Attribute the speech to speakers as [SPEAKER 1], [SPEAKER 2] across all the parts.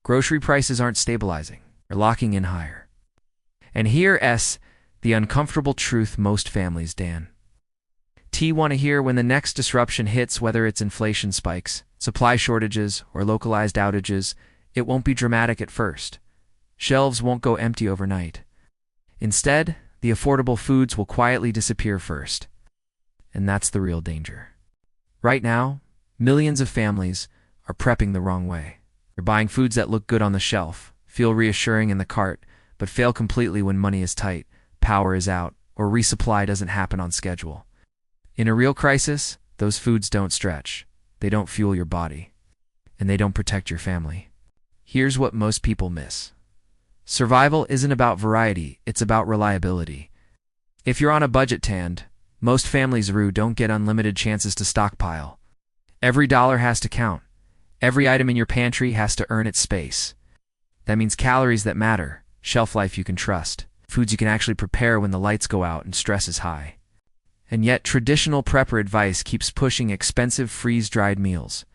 [SPEAKER 1] Grocery prices aren't stabilizing, they're locking in higher. And here's the uncomfortable truth most families want to hear when the next disruption hits, whether it's inflation spikes, supply shortages, or localized outages. It won't be dramatic at first. Shelves won't go empty overnight. Instead, the affordable foods will quietly disappear first. And that's the real danger. Right now, millions of families are prepping the wrong way. They're buying foods that look good on the shelf, feel reassuring in the cart, but fail completely when money is tight, power is out, or resupply doesn't happen on schedule. In a real crisis, those foods don't stretch, they don't fuel your body, and they don't protect your family. Here's what most people miss. Survival isn't about variety, it's about reliability. If you're on a budget, most families don't get unlimited chances to stockpile. Every dollar has to count. Every item in your pantry has to earn its space. That means calories that matter, shelf life you can trust, foods you can actually prepare when the lights go out and stress is high. And yet, traditional prepper advice keeps pushing expensive freeze-dried meals,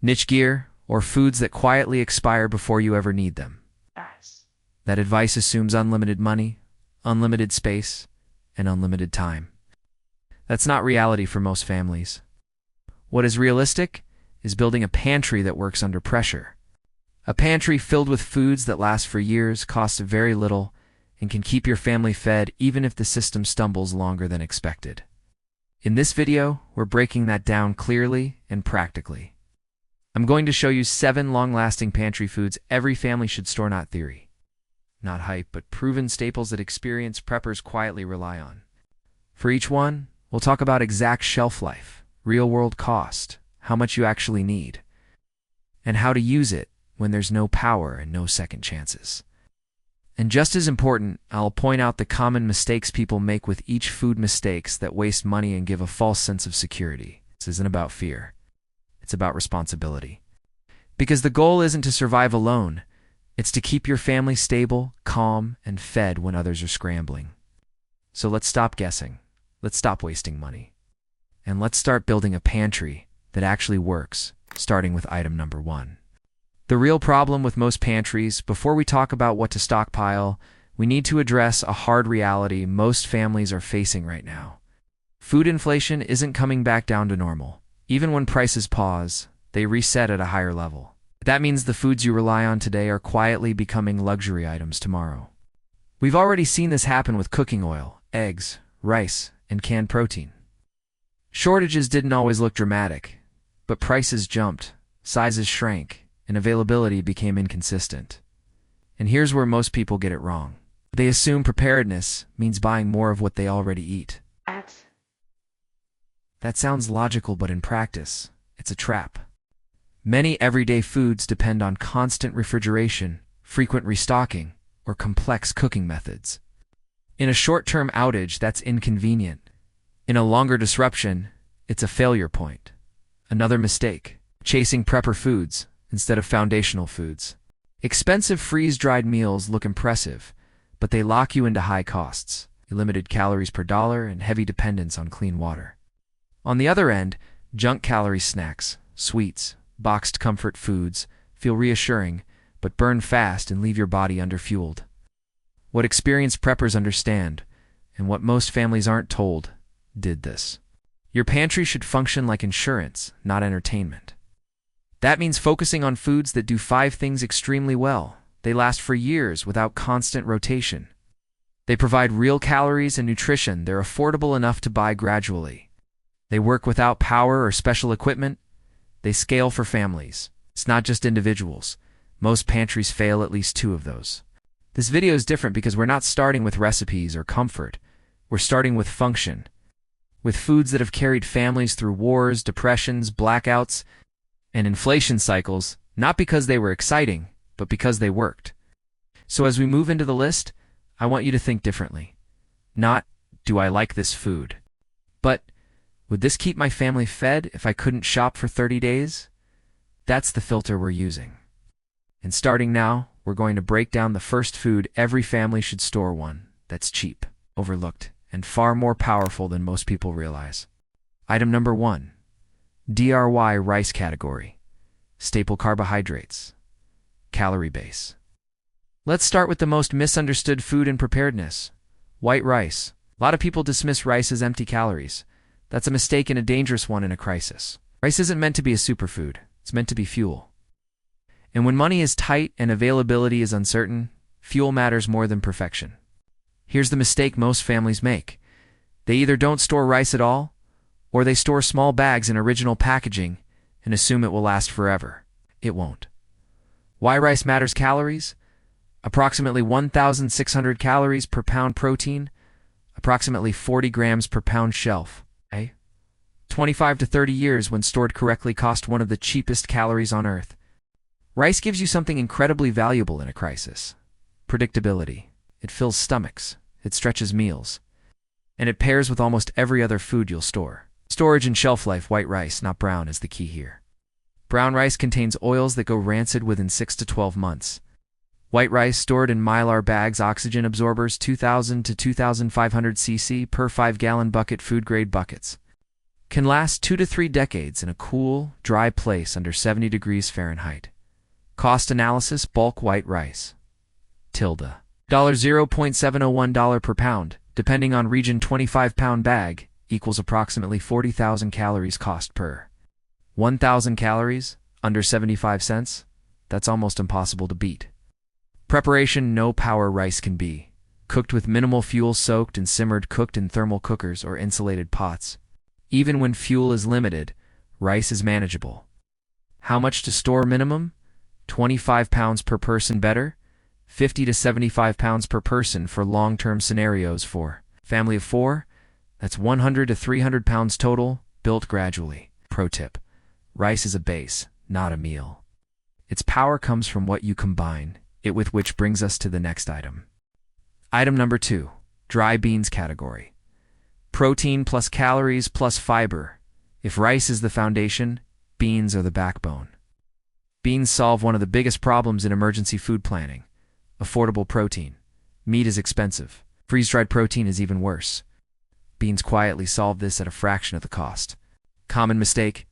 [SPEAKER 1] niche gear, or foods that quietly expire before you ever need them. That advice assumes unlimited money, unlimited space, and unlimited time. That's not reality for most families. What is realistic is building a pantry that works under pressure. A pantry filled with foods that last for years, costs very little, and can keep your family fed even if the system stumbles longer than expected. In this video, we're breaking that down clearly and practically. I'm going to show you 7 long-lasting pantry foods every family should store, not theory. Not hype, but proven staples that experienced preppers quietly rely on. For each one, we'll talk about exact shelf life, real-world cost, how much you actually need, and how to use it when there's no power and no second chances. And just as important, I'll point out the common mistakes people make with each food, mistakes that waste money and give a false sense of security. This isn't about fear. It's about responsibility. Because the goal isn't to survive alone. It's to keep your family stable, calm, and fed when others are scrambling. So let's stop guessing. Let's stop wasting money. And let's start building a pantry that actually works, starting with item number 1. The real problem with most pantries, before we talk about what to stockpile, we need to address a hard reality most families are facing right now. Food inflation isn't coming back down to normal. Even when prices pause, they reset at a higher level. That means the foods you rely on today are quietly becoming luxury items tomorrow. We've already seen this happen with cooking oil, eggs, rice, and canned protein. Shortages didn't always look dramatic, but prices jumped, sizes shrank, and availability became inconsistent. And here's where most people get it wrong. They assume preparedness means buying more of what they already eat. That sounds logical, but in practice, it's a trap. Many everyday foods depend on constant refrigeration, frequent restocking, or complex cooking methods. In a short-term outage, that's inconvenient. In a longer disruption, it's a failure point. Another mistake: chasing prepper foods instead of foundational foods. Expensive freeze-dried meals look impressive, but they lock you into high costs, limited calories per dollar, and heavy dependence on clean water. On the other end, junk-calorie snacks, sweets, boxed comfort foods feel reassuring, but burn fast and leave your body underfueled. What experienced preppers understand, and what most families aren't told, did this. Your pantry should function like insurance, not entertainment. That means focusing on foods that do 5 things extremely well. They last for years without constant rotation. They provide real calories and nutrition. They're affordable enough to buy gradually. They work without power or special equipment. They scale for families. It's not just individuals. Most pantries fail at least 2 of those. This video is different because we're not starting with recipes or comfort. We're starting with function. With foods that have carried families through wars, depressions, blackouts, and inflation cycles, not because they were exciting, but because they worked. So as we move into the list, I want you to think differently. Not, do I like this food? But, would this keep my family fed if I couldn't shop for 30 days? That's the filter we're using. And starting now, we're going to break down the first food every family should store, one that's cheap, overlooked, and far more powerful than most people realize. Item number 1. DRY rice category. Staple carbohydrates. calorie base. Let's start with the most misunderstood food in preparedness: white rice. A lot of people dismiss rice as empty calories. That's a mistake and a dangerous one in a crisis. Rice isn't meant to be a superfood. It's meant to be fuel. And when money is tight and availability is uncertain, fuel matters more than perfection. Here's the mistake most families make. They either don't store rice at all, or they store small bags in original packaging and assume it will last forever. It won't. Why rice matters: calories? Approximately 1,600 calories per pound protein, approximately 40 grams per pound shelf. 25 to 30 years when stored correctly cost one of the cheapest calories on earth. Rice gives you something incredibly valuable in a crisis: predictability. It fills stomachs, it stretches meals, and it pairs with almost every other food you'll store. Storage and shelf life: white rice, not brown, is the key here. Brown rice contains oils that go rancid within 6 to 12 months. White rice stored in Mylar bags, oxygen absorbers, 2,000 to 2,500 cc per 5-gallon bucket, food-grade buckets, can last 2 to 3 decades in a cool, dry place under 70 degrees Fahrenheit. Cost analysis: bulk white rice. $0.701 per pound, depending on region. 25-pound bag equals approximately 40,000 calories cost per 1,000 calories, under 75 cents. That's almost impossible to beat. Preparation: no power rice can be. Cooked with minimal fuel, soaked and simmered, cooked in thermal cookers or insulated pots. Even when fuel is limited, rice is manageable. How much to store? Minimum 25 pounds per person, better 50 to 75 pounds per person for long-term scenarios. For family of 4, that's 100 to 300 pounds total, built gradually. Pro tip: rice is a base, not a meal. Its power comes from what you combine it with, which brings us to the next item. Item number 2, dry beans category. Protein plus calories plus fiber. If rice is the foundation, beans are the backbone. Beans solve one of the biggest problems in emergency food planning: affordable protein. Meat is expensive. Freeze-dried protein is even worse. Beans quietly solve this at a fraction of the cost. Common mistake: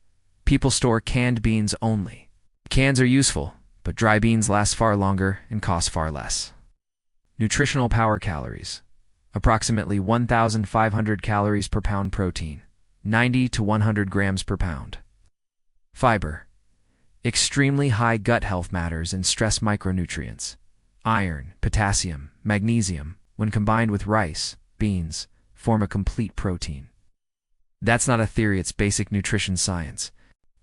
[SPEAKER 1] people store canned beans only. Cans are useful, but dry beans last far longer and cost far less. Nutritional power: calories. Approximately 1,500 calories per pound protein, 90 to 100 grams per pound. Fiber. Extremely high gut health matters and stress micronutrients. Iron, potassium, magnesium, when combined with rice, beans, form a complete protein. That's not a theory, it's basic nutrition science.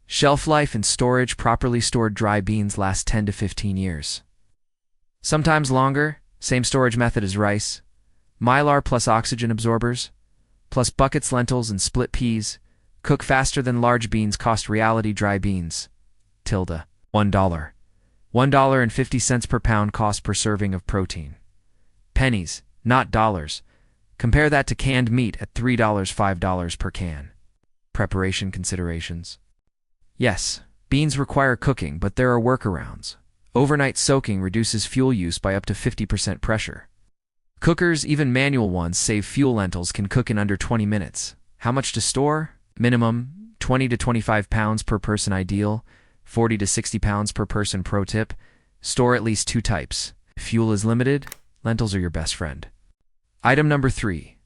[SPEAKER 1] Shelf life and storage: properly stored dry beans last 10 to 15 years. Sometimes longer. Same storage method as rice. Mylar plus oxygen absorbers, plus buckets, lentils, and split peas. Cook faster than large beans. Cost reality: dry beans. $1. $1.50 per pound cost per serving of protein. Pennies, not dollars. Compare that to canned meat at $3, $5 per can. Preparation considerations: yes, beans require cooking, but there are workarounds. Overnight soaking reduces fuel use by up to 50% pressure. Cookers, even manual ones, save fuel. Lentils can cook in under 20 minutes. How much to store? Minimum 20 to 25 pounds per person, ideal 40 to 60 pounds per person. Pro tip: store at least 2 types. If fuel is limited, lentils are your best friend. Item number 3,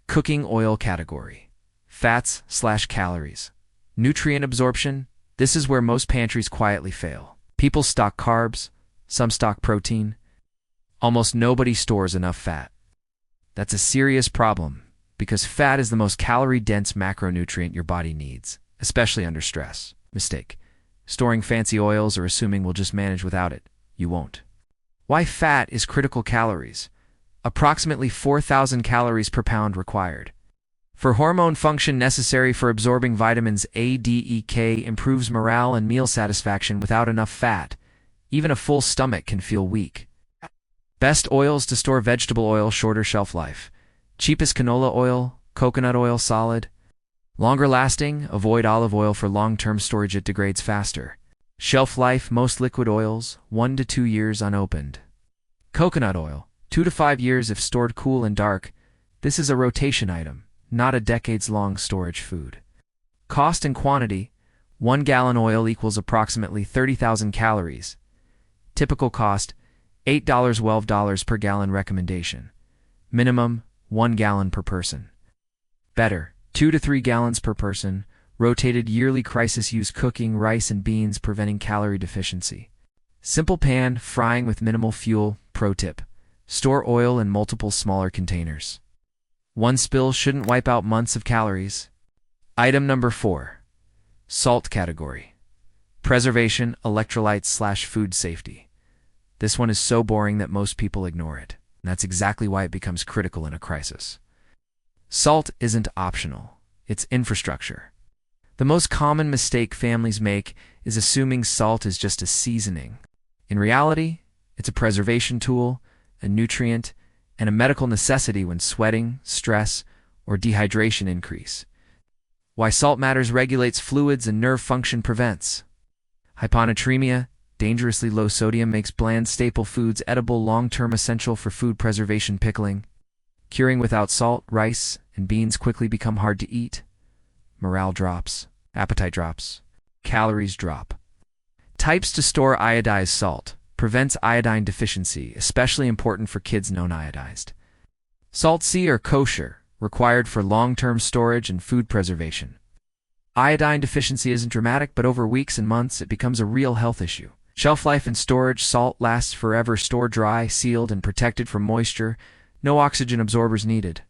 [SPEAKER 1] cooking oil category. Fats/calories. Nutrient absorption: this is where most pantries quietly fail. People stock carbs, some stock protein. Almost nobody stores enough fat. That's a serious problem, because fat is the most calorie-dense macronutrient your body needs, especially under stress. Mistake: storing fancy oils or assuming we'll just manage without it. You won't. Why fat is critical: calories. Approximately 4,000 calories per pound required. For hormone function necessary for absorbing vitamins A, D, E, K, improves morale and meal satisfaction. Without enough fat, even a full stomach can feel weak. Best oils to store: vegetable oil, shorter shelf life. Cheapest: canola oil, coconut oil, solid. Longer lasting: avoid olive oil for long-term storage, it degrades faster. Shelf life: most liquid oils, 1 to 2 years unopened. Coconut oil, 2 to 5 years if stored cool and dark. This is a rotation item, not a decades-long storage food. Cost and quantity: 1 gallon oil equals approximately 30,000 calories. Typical cost, $8 per gallon recommendation. Minimum, 1 gallon per person. Better, 2 to 3 gallons per person. Rotated yearly crisis use cooking rice and beans preventing calorie deficiency. Simple pan, frying with minimal fuel. Pro tip. Store oil in multiple smaller containers. One spill shouldn't wipe out months of calories. Item number 4. Salt category. Preservation, electrolytes / food safety. This one is so boring that most people ignore it. And that's exactly why it becomes critical in a crisis. Salt isn't optional. It's infrastructure. The most common mistake families make is assuming salt is just a seasoning. In reality, it's a preservation tool, a nutrient, and a medical necessity when sweating, stress, or dehydration increase. Why salt matters: regulates fluids and nerve function, prevents hyponatremia, dangerously low sodium, makes bland staple foods edible, long-term essential for food preservation. Pickling. Curing without salt, rice and beans quickly become hard to eat. Morale drops, appetite drops, calories drop. Types to store: iodized salt. Prevents iodine deficiency, especially important for kids. Non-iodized salt C or kosher, required for long-term storage and food preservation. Iodine deficiency isn't dramatic, but over weeks and months it becomes a real health issue. Shelf life and storage: salt lasts forever, store dry, sealed, and protected from moisture. No oxygen absorbers needed.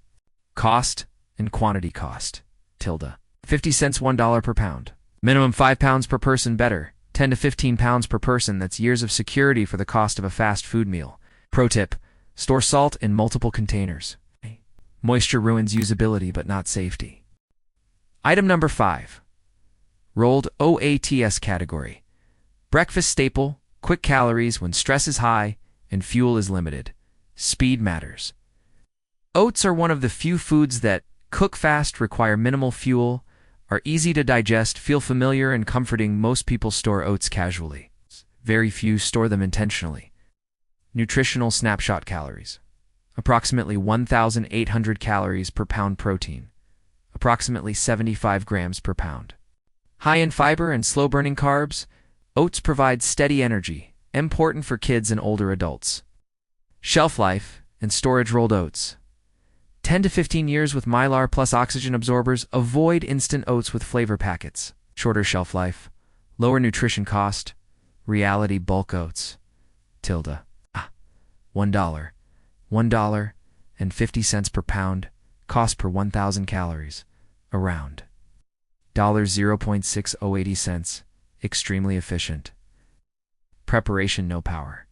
[SPEAKER 1] Cost and quantity. Cost, 50 cents, $1 per pound. Minimum 5 pounds per person. Better, 10 to 15 pounds per person. That's years of security for the cost of a fast food meal. Pro tip: store salt in multiple containers. Moisture ruins usability but not safety. Item number 5. Rolled oats category. Breakfast staple, quick calories when stress is high and fuel is limited. Speed matters. Oats are one of the few foods that cook fast, require minimal fuel, are easy to digest, feel familiar and comforting. Most people store oats casually. Very few store them intentionally. Nutritional snapshot: calories. Approximately 1,800 calories per pound. Protein. Approximately 75 grams per pound. High in fiber and slow-burning carbs, oats provide steady energy, important for kids and older adults. Shelf life and storage: rolled oats, 10 to 15 years with Mylar plus oxygen absorbers. Avoid instant oats with flavor packets. Shorter shelf life, lower nutrition cost. Reality bulk oats, $1, $1.50 per pound. Cost per 1,000 calories, around $0.6080. Extremely efficient. Preparation: no power.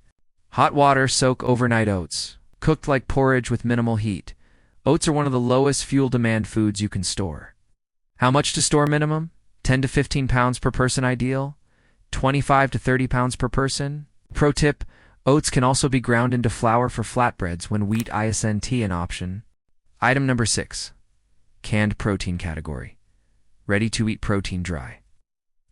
[SPEAKER 1] Hot water, soak overnight oats. Cooked like porridge with minimal heat. Oats are one of the lowest fuel demand foods you can store. How much to store? Minimum 10 to 15 pounds per person. Ideal 25 to 30 pounds per person. Pro tip: oats can also be ground into flour for flatbreads when wheat isn't an option. Item number 6. Canned protein category. Ready-to-eat protein, dry.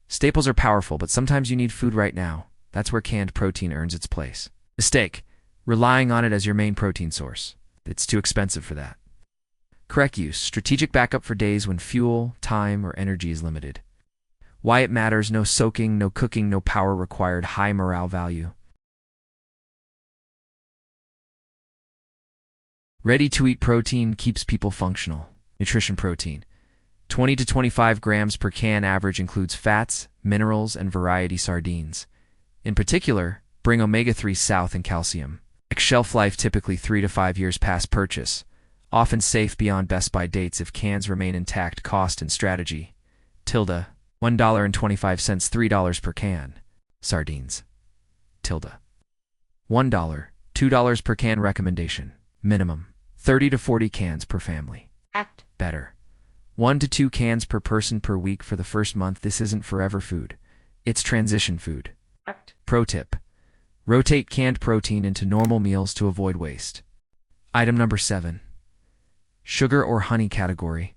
[SPEAKER 1] Staples are powerful, but sometimes you need food right now. That's where canned protein earns its place. Mistake: relying on it as your main protein source. It's too expensive for that. Correct use: strategic backup for days when fuel, time, or energy is limited. Why it matters: no soaking, no cooking, no power required. High morale value. Ready-to-eat protein keeps people functional. Nutrition: protein, 20 to 25 grams per can average, includes fats, minerals, and variety sardines. In particular, bring omega-3 south and calcium. Shelf life: typically 3 to 5 years past purchase. Often safe beyond best-by dates if cans remain intact. Cost and strategy: $1.25, $3 per can. Sardines: $1, $2 per can. Recommendation: minimum 30 to 40 cans per family. Better, 1 to 2 cans per person per week for the first month. This isn't forever food. It's transition food. Pro tip: rotate canned protein into normal meals to avoid waste. Item number 7. Sugar or honey category.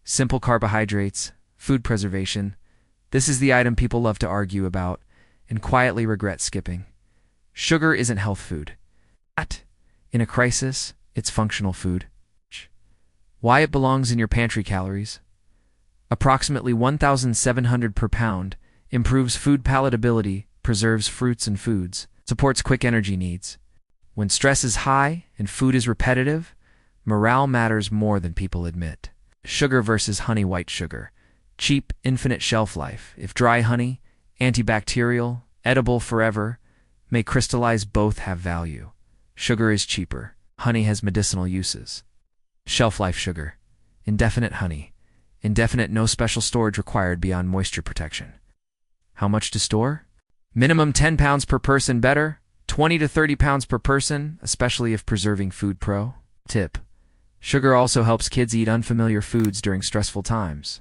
[SPEAKER 1] Simple carbohydrates, food preservation. This is the item people love to argue about and quietly regret skipping. Sugar isn't health food. In a crisis, it's functional food. Why it belongs in your pantry: calories. Approximately 1,700 per pound, improves food palatability, preserves fruits and foods. Supports quick energy needs. When stress is high and food is repetitive, morale matters more than people admit. Sugar versus honey white sugar. Cheap, infinite shelf life. If dry honey, antibacterial, edible forever, may crystallize, both have value. Sugar is cheaper. Honey has medicinal uses. Shelf life sugar. Indefinite honey. Indefinite, no special storage required beyond moisture protection. How much to store? Minimum 10 pounds per person, better 20 to 30 pounds per person, especially if preserving food pro. Tip: sugar also helps kids eat unfamiliar foods during stressful times.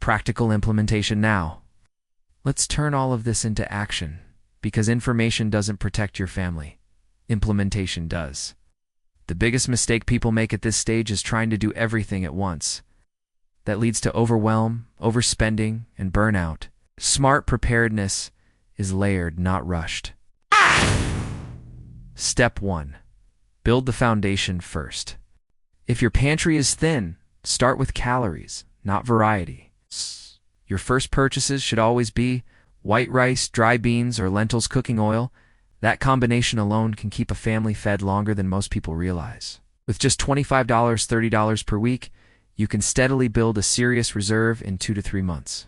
[SPEAKER 1] Practical implementation now. Let's turn all of this into action, because information doesn't protect your family. Implementation does. The biggest mistake people make at this stage is trying to do everything at once. That leads to overwhelm, overspending, and burnout. Smart preparedness is layered, not rushed. Step 1. Build the foundation first. If your pantry is thin, start with calories, not variety. Your first purchases should always be white rice, dry beans, or lentils cooking oil. That combination alone can keep a family fed longer than most people realize. With just $25, $30 per week, you can steadily build a serious reserve in 2 to 3 months.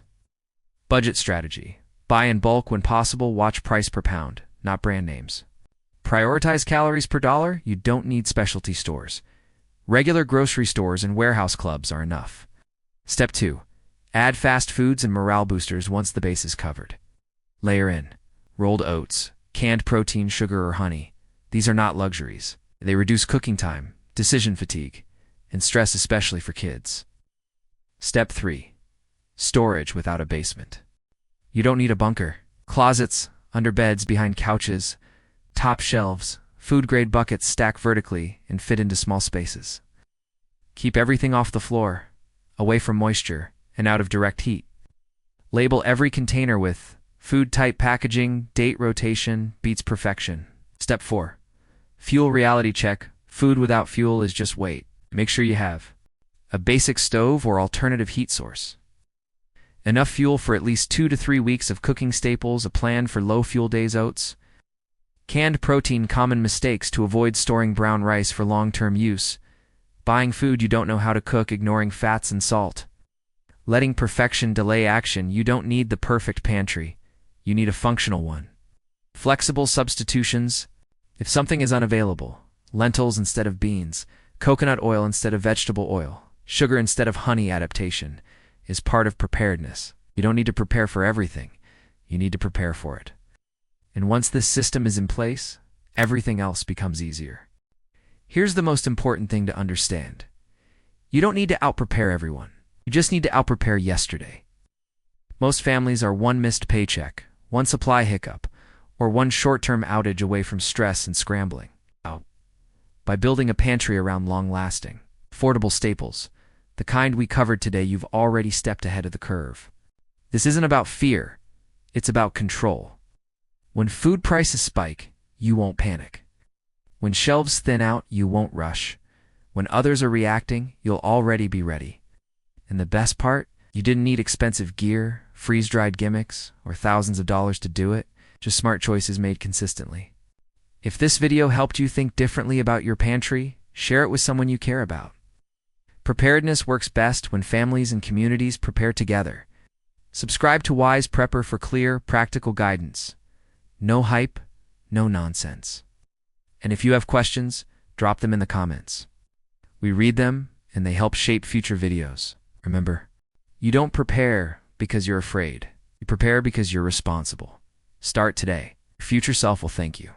[SPEAKER 1] Budget strategy. Buy in bulk when possible, watch price per pound, not brand names. Prioritize calories per dollar. You don't need specialty stores. Regular grocery stores and warehouse clubs are enough. Step 2. Add fast foods and morale boosters once the base is covered. Layer in rolled oats, canned protein, sugar, or honey. These are not luxuries. They reduce cooking time, decision fatigue, and stress, especially for kids. Step 3. Storage without a basement. You don't need a bunker. Closets, under beds, behind couches, top shelves, food-grade buckets stack vertically and fit into small spaces. Keep everything off the floor, away from moisture, and out of direct heat. Label every container with food-type packaging. Date rotation beats perfection. Step 4. Fuel reality check. Food without fuel is just weight. Make sure you have a basic stove or alternative heat source, enough fuel for at least 2 to 3 weeks of cooking staples, a plan for low fuel days. Oats. Canned protein. Common mistakes to avoid: storing brown rice for long-term use, buying food you don't know how to cook, ignoring fats and salt, letting perfection delay action. You don't need the perfect pantry. You need a functional one. Flexible substitutions. If something is unavailable, lentils instead of beans, coconut oil instead of vegetable oil, sugar instead of honey, adaptation is part of preparedness. You don't need to prepare for everything. You need to prepare for it. And once this system is in place, everything else becomes easier. Here's the most important thing to understand. You don't need to outprepare everyone. You just need to outprepare yesterday. Most families are one missed paycheck, one supply hiccup, or one short-term outage away from stress and scrambling. By building a pantry around long-lasting, affordable staples, the kind we covered today, you've already stepped ahead of the curve. This isn't about fear. It's about control. When food prices spike, you won't panic. When shelves thin out, you won't rush. When others are reacting, you'll already be ready. And the best part? You didn't need expensive gear, freeze-dried gimmicks, or thousands of dollars to do it. Just smart choices made consistently. If this video helped you think differently about your pantry, share it with someone you care about. Preparedness works best when families and communities prepare together. Subscribe to Wise Prepper for clear, practical guidance. No hype, no nonsense. And if you have questions, drop them in the comments. We read them, and they help shape future videos. Remember, you don't prepare because you're afraid. You prepare because you're responsible. Start today. Your future self will thank you.